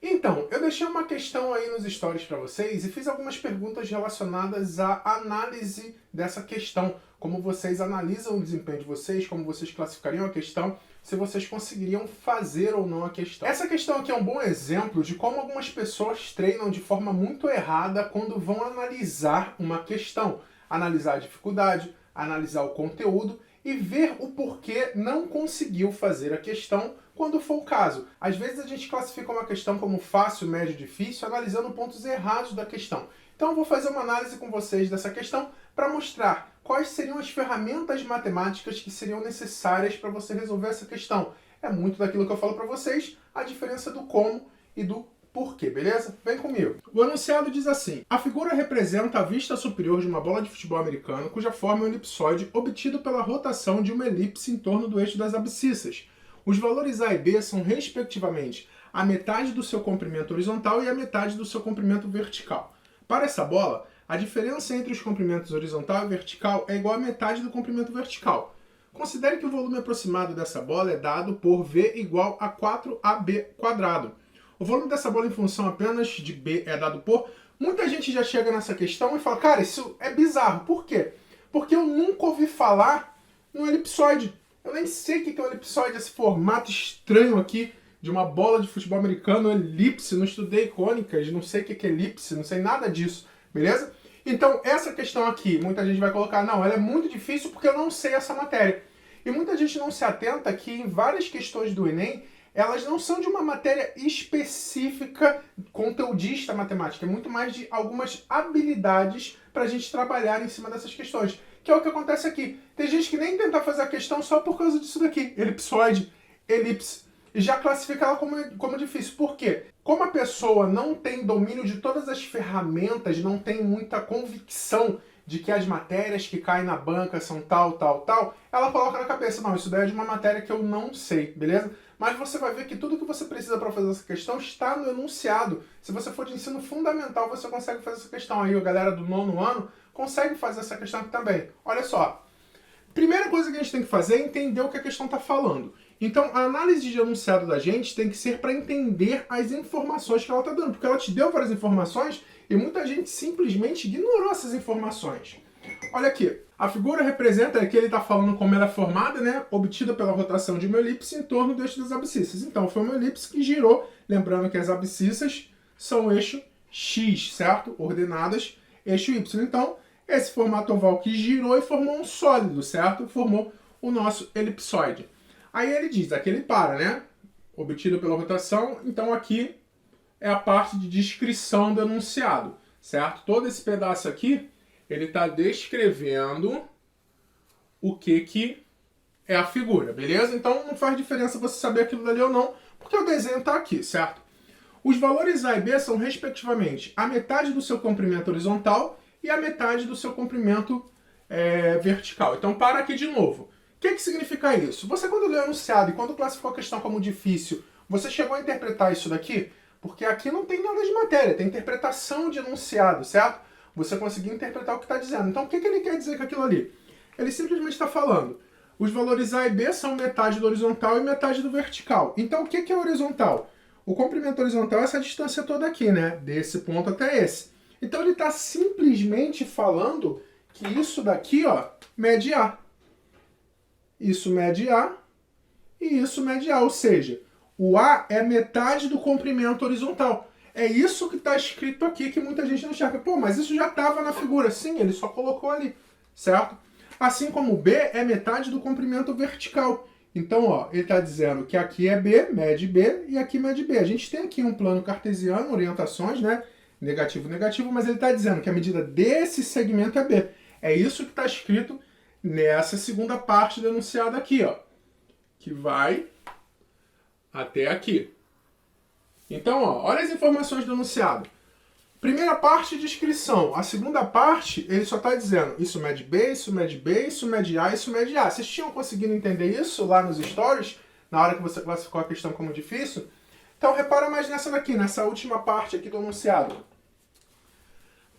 Então, eu deixei uma questão aí nos stories para vocês e fiz algumas perguntas relacionadas à análise dessa questão. Como vocês analisam o desempenho de vocês, como vocês classificariam a questão, se vocês conseguiriam fazer ou não a questão. Essa questão aqui é um bom exemplo de como algumas pessoas treinam de forma muito errada quando vão analisar uma questão. Analisar a dificuldade, analisar o conteúdo e ver o porquê não conseguiu fazer a questão quando for o caso. Às vezes a gente classifica uma questão como fácil, médio, difícil, analisando pontos errados da questão. Então eu vou fazer uma análise com vocês dessa questão para mostrar quais seriam as ferramentas matemáticas que seriam necessárias para você resolver essa questão. É muito daquilo que eu falo para vocês, a diferença do como e do porquê, beleza? Vem comigo. O enunciado diz assim: a figura representa a vista superior de uma bola de futebol americano cuja forma é um elipsoide obtido pela rotação de uma elipse em torno do eixo das abscissas. Os valores A e B são, respectivamente, a metade do seu comprimento horizontal e a metade do seu comprimento vertical. Para essa bola, a diferença entre os comprimentos horizontal e vertical é igual à metade do comprimento vertical. Considere que o volume aproximado dessa bola é dado por V igual a 4AB². O volume dessa bola em função apenas de B é dado por... Muita gente já chega nessa questão e fala, cara, isso é bizarro. Por quê? Porque eu nunca ouvi falar no elipsoide. Eu nem sei o que é um elipsoide, esse formato estranho aqui de uma bola de futebol americano, elipse, não estudei cônicas, não sei o que é elipse, não sei nada disso, beleza? Então, essa questão aqui, muita gente vai colocar, não, ela é muito difícil porque eu não sei essa matéria. E muita gente não se atenta que em várias questões do Enem, elas não são de uma matéria específica, conteudista matemática, é muito mais de algumas habilidades para a gente trabalhar em cima dessas questões, que é o que acontece aqui. Tem gente que nem tenta fazer a questão só por causa disso daqui, elipsoide, elipse, e já classifica ela como difícil. Por quê? Como a pessoa não tem domínio de todas as ferramentas, não tem muita convicção de que as matérias que caem na banca são tal, tal, tal, ela coloca na cabeça, não, isso daí é de uma matéria que eu não sei, beleza? Mas você vai ver que tudo que você precisa para fazer essa questão está no enunciado. Se você for de ensino fundamental, você consegue fazer essa questão. Aí a galera do 9º ano consegue fazer essa questão aqui também. Olha só. Primeira coisa que a gente tem que fazer é entender o que a questão está falando. Então, a análise de enunciado da gente tem que ser para entender as informações que ela está dando. Porque ela te deu várias informações e muita gente simplesmente ignorou essas informações. Olha aqui, a figura representa, aqui ele está falando como ela é formada, né? Obtida pela rotação de uma elipse em torno do eixo das abscissas. Então, foi uma elipse que girou, lembrando que as abscissas são o eixo X, certo? Ordenadas, eixo Y. Então, esse formato oval que girou e formou um sólido, certo? Formou o nosso elipsoide. Aí ele diz, aqui ele para, né? Obtido pela rotação, então aqui é a parte de descrição do enunciado, certo? Todo esse pedaço aqui, ele está descrevendo o que é a figura, beleza? Então não faz diferença você saber aquilo dali ou não, porque o desenho está aqui, certo? Os valores A e B são, respectivamente, a metade do seu comprimento horizontal e a metade do seu comprimento vertical. Então para aqui de novo. O que significa isso? Você, quando leu o enunciado e quando classificou a questão como difícil, você chegou a interpretar isso daqui? Porque aqui não tem nada de matéria, tem interpretação de enunciado, certo? Você conseguiu interpretar o que está dizendo. Então o que ele quer dizer com aquilo ali? Ele simplesmente está falando, os valores A e B são metade do horizontal e metade do vertical. Então o que é horizontal? O comprimento horizontal é essa distância toda aqui, né? Desse ponto até esse. Então ele está simplesmente falando que isso daqui, ó, mede A. Isso mede A e isso mede A, ou seja, o A é metade do comprimento horizontal. É isso que está escrito aqui que muita gente não enxerga. Pô, mas isso já estava na figura. Sim, ele só colocou ali, certo? Assim como B é metade do comprimento vertical. Então, ó, ele está dizendo que aqui é B, mede B, e aqui mede B. A gente tem aqui um plano cartesiano, orientações, né? Negativo, negativo, mas ele está dizendo que a medida desse segmento é B. É isso que está escrito nessa segunda parte do enunciado aqui, ó, que vai até aqui. Então, ó, olha as informações do enunciado. Primeira parte, descrição. A segunda parte, ele só está dizendo isso mede B, isso mede B, isso mede A, isso mede A. Vocês tinham conseguido entender isso lá nos stories, na hora que você classificou a questão como difícil? Então, repara mais nessa daqui, nessa última parte aqui do enunciado.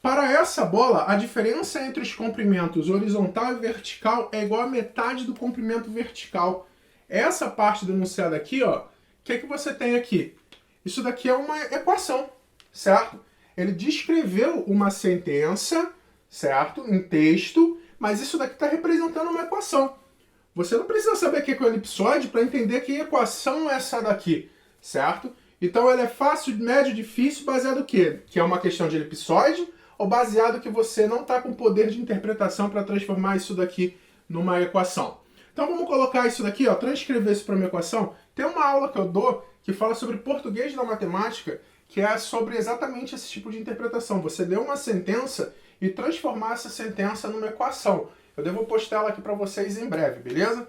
Para essa bola, a diferença entre os comprimentos horizontal e vertical é igual a metade do comprimento vertical. Essa parte do enunciado aqui, ó, o que você tem aqui? Isso daqui é uma equação, certo? Ele descreveu uma sentença, certo? Em texto, mas isso daqui está representando uma equação. Você não precisa saber o que é o elipsoide para entender que equação é essa daqui, certo? Então ela é fácil, médio, difícil, baseado no quê? Que é uma questão de elipsoide, ou baseado que você não está com poder de interpretação para transformar isso daqui numa equação. Então vamos colocar isso daqui, ó, transcrever isso para uma equação. Tem uma aula que eu dou que fala sobre português da matemática, que é sobre exatamente esse tipo de interpretação. Você ler uma sentença e transformar essa sentença numa equação. Eu devo postar ela aqui para vocês em breve, beleza?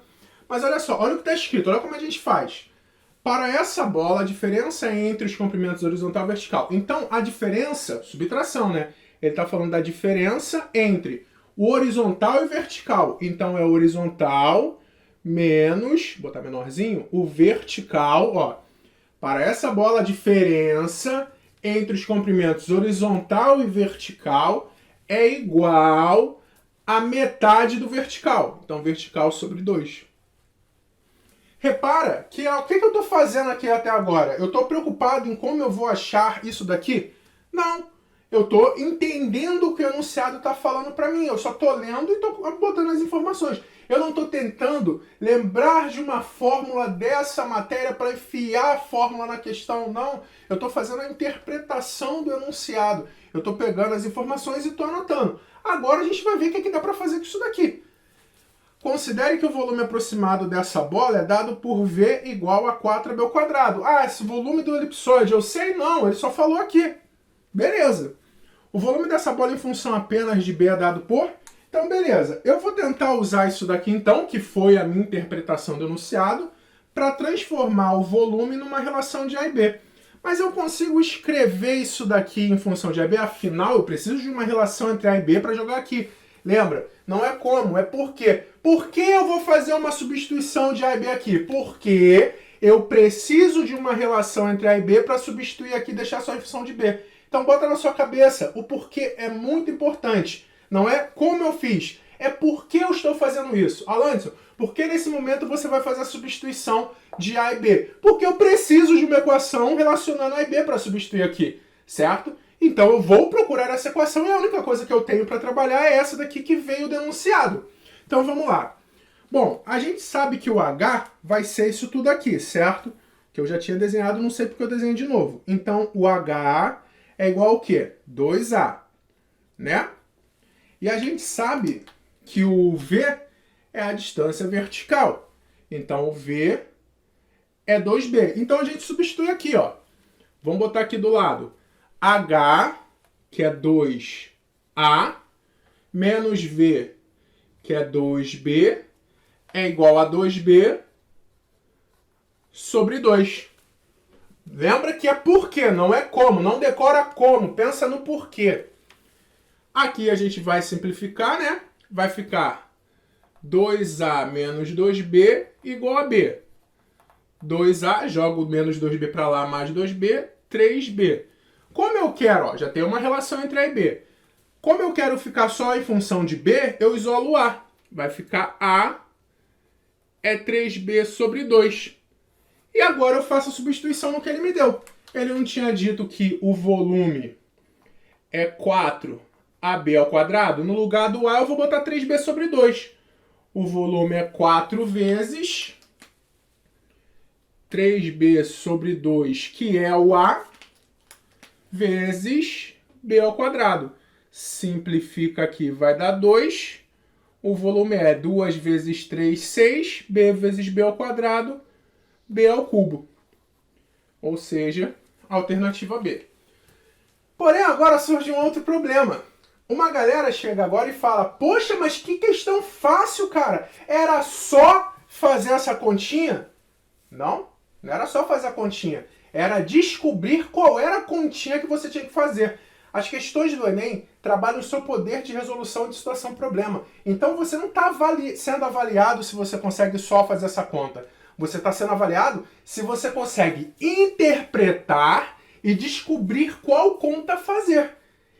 Mas olha só, olha o que está escrito, olha como a gente faz. Para essa bola, a diferença é entre os comprimentos horizontal e vertical. Então, a diferença, subtração, né? Ele está falando da diferença entre o horizontal e o vertical. Então, é o horizontal menos, vou botar menorzinho, o vertical, ó. Para essa bola, a diferença entre os comprimentos horizontal e vertical é igual a metade do vertical. Então, vertical sobre 2. Repara que o que eu estou fazendo aqui até agora? Eu estou preocupado em como eu vou achar isso daqui? Não. Eu estou entendendo o que o enunciado está falando para mim. Eu só estou lendo e estou botando as informações. Eu não estou tentando lembrar de uma fórmula dessa matéria para enfiar a fórmula na questão. Não. Eu estou fazendo a interpretação do enunciado. Eu estou pegando as informações e estou anotando. Agora a gente vai ver o que dá para fazer com isso daqui. Considere que o volume aproximado dessa bola é dado por V igual a 4AB ao quadrado. Ah, esse volume do elipsoide, eu sei não, ele só falou aqui. Beleza. O volume dessa bola em função apenas de B é dado por... Então, beleza. Eu vou tentar usar isso daqui então, que foi a minha interpretação do enunciado, para transformar o volume numa relação de A e B. Mas eu consigo escrever isso daqui em função de A e B? Afinal, eu preciso de uma relação entre A e B para jogar aqui. Lembra? Não é como, é por quê. Por que eu vou fazer uma substituição de A e B aqui? Porque eu preciso de uma relação entre A e B para substituir aqui e deixar só em função de B. Então bota na sua cabeça, o porquê é muito importante. Não é como eu fiz, é por que eu estou fazendo isso. Alanson, por que nesse momento você vai fazer a substituição de A e B? Porque eu preciso de uma equação relacionando A e B para substituir aqui, certo? Então eu vou procurar essa equação e a única coisa que eu tenho para trabalhar é essa daqui que veio denunciado. Então vamos lá. Bom, a gente sabe que o H vai ser isso tudo aqui, certo? Que eu já tinha desenhado, não sei porque eu desenhei de novo. Então o H é igual ao quê? 2A, né? E a gente sabe que o V é a distância vertical. Então o V é 2B. Então a gente substitui aqui, ó. Vamos botar aqui do lado. H, que é 2A, menos V, que é 2B, é igual a 2B sobre 2. Lembra que é porquê, não é como. Não decora como, pensa no porquê. Aqui a gente vai simplificar, né? Vai ficar 2A menos 2B igual a B. 2A, jogo menos 2B para lá, mais 2B, 3B. Como eu quero, ó, já tem uma relação entre A e B. Como eu quero ficar só em função de B, eu isolo A. Vai ficar A é 3B sobre 2. E agora eu faço a substituição no que ele me deu. Ele não tinha dito que o volume é 4AB ao quadrado? No lugar do A eu vou botar 3B sobre 2. O volume é 4 vezes 3B sobre 2, que é o A, vezes B ao quadrado. Simplifica aqui, vai dar 2. O volume é 2 vezes 3, 6. B vezes B ao quadrado, B ao cubo. Ou seja, alternativa B. Porém, agora surge um outro problema. Uma galera chega agora e fala, poxa, mas que questão fácil, cara. Era só fazer essa continha? Não, não era só fazer a continha. Era descobrir qual era a continha que você tinha que fazer. As questões do Enem trabalham o seu poder de resolução de situação-problema. Então você não está sendo avaliado se você consegue só fazer essa conta. Você está sendo avaliado se você consegue interpretar e descobrir qual conta fazer.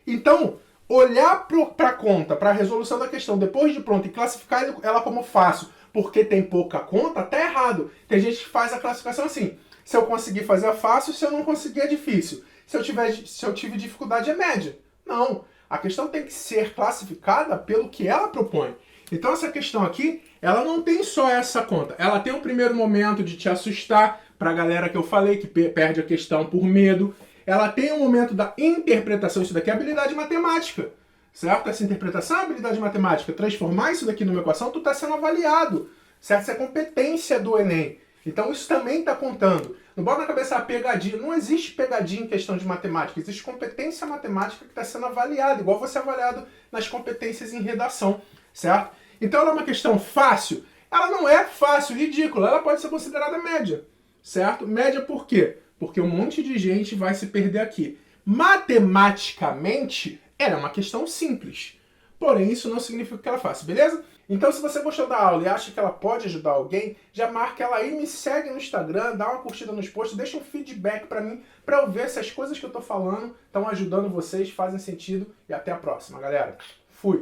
Então, olhar para a conta, para a resolução da questão depois de pronto e classificar ela como fácil porque tem pouca conta, tá errado. Tem gente que faz a classificação assim. Se eu conseguir fazer é fácil, se eu não conseguir é difícil. Se eu tive dificuldade é média. Não. A questão tem que ser classificada pelo que ela propõe. Então essa questão aqui, ela não tem só essa conta. Ela tem um primeiro momento de te assustar, para a galera que eu falei, que perde a questão por medo. Ela tem um momento da interpretação. Isso daqui é habilidade matemática. Certo? Essa interpretação é habilidade matemática. Transformar isso daqui numa equação, tu está sendo avaliado. Certo? Essa é competência do Enem. Então isso também está contando. Não bota na cabeça a pegadinha. Não existe pegadinha em questão de matemática. Existe competência matemática que está sendo avaliada, igual você é avaliado nas competências em redação. Certo? Então ela é uma questão fácil? Ela não é fácil, ridícula. Ela pode ser considerada média. Certo? Média por quê? Porque um monte de gente vai se perder aqui. Matematicamente, ela é uma questão simples. Porém, isso não significa que ela é fácil, beleza? Então, se você gostou da aula e acha que ela pode ajudar alguém, já marca ela aí, me segue no Instagram, dá uma curtida nos posts, deixa um feedback pra mim, pra eu ver se as coisas que eu tô falando estão ajudando vocês, fazem sentido. E até a próxima, galera. Fui!